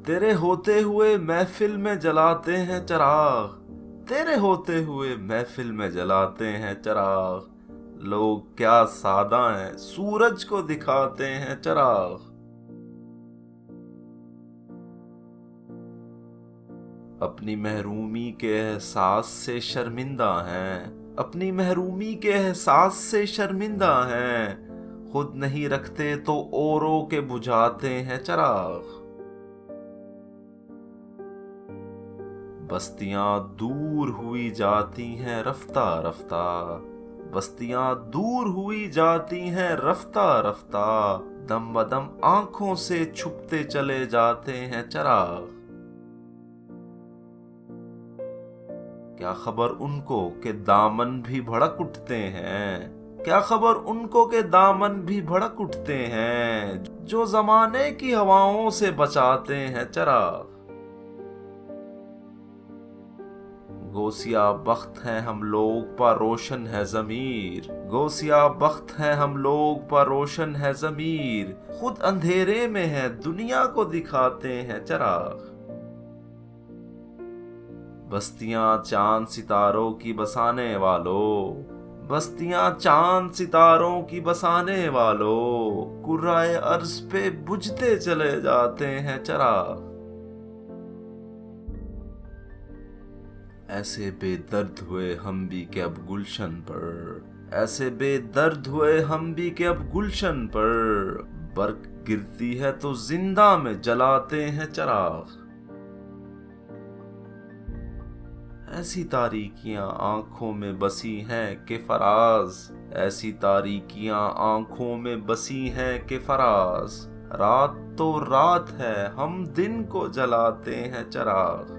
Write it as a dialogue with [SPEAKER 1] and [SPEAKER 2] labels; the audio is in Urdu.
[SPEAKER 1] تیرے ہوتے ہوئے محفل میں جلاتے ہیں چراغ، تیرے ہوتے ہوئے محفل میں جلاتے ہیں چراغ، لوگ کیا سادہ ہیں سورج کو دکھاتے ہیں چراغ۔ اپنی محرومی کے احساس سے شرمندہ ہیں، اپنی محرومی کے احساس سے شرمندہ ہیں، خود نہیں رکھتے تو اوروں کے بجھاتے ہیں چراغ۔ بستیاں دور ہوئی جاتی ہیں رفتہ رفتہ، بستیاں دور ہوئی جاتی ہیں رفتہ رفتہ، دم بدم آنکھوں سے چھپتے چلے جاتے ہیں چراغ۔ کیا خبر ان کو کہ دامن بھی بھڑک اٹھتے ہیں، کیا خبر ان کو کہ دامن بھی بھڑک اٹھتے ہیں، جو زمانے کی ہواؤں سے بچاتے ہیں چراغ۔ گوسیا بخت ہیں ہم لوگ پر روشن ہے ضمیر، گوسیا بخت ہیں ہم لوگ پر روشن ہے ضمیر، خود اندھیرے میں ہے دنیا کو دکھاتے ہیں چراغ۔ بستیاں چاند ستاروں کی بسانے والوں، بستیاں چاند ستاروں کی بسانے والوں، کرۂ ارض پہ بجھتے چلے جاتے ہیں چراغ۔ ایسے بے درد ہوئے ہم بھی کہ اب گلشن پر، ایسے بے درد ہوئے ہم بھی کہ اب گلشن پر، برق گرتی ہے تو زندہ میں جلاتے ہیں چراغ۔ ایسی تاریکیاں آنکھوں میں بسی ہیں کہ فراز، ایسی تاریکیاں آنکھوں میں بسی ہیں کہ فراز، رات تو رات ہے ہم دن کو جلاتے ہیں چراغ۔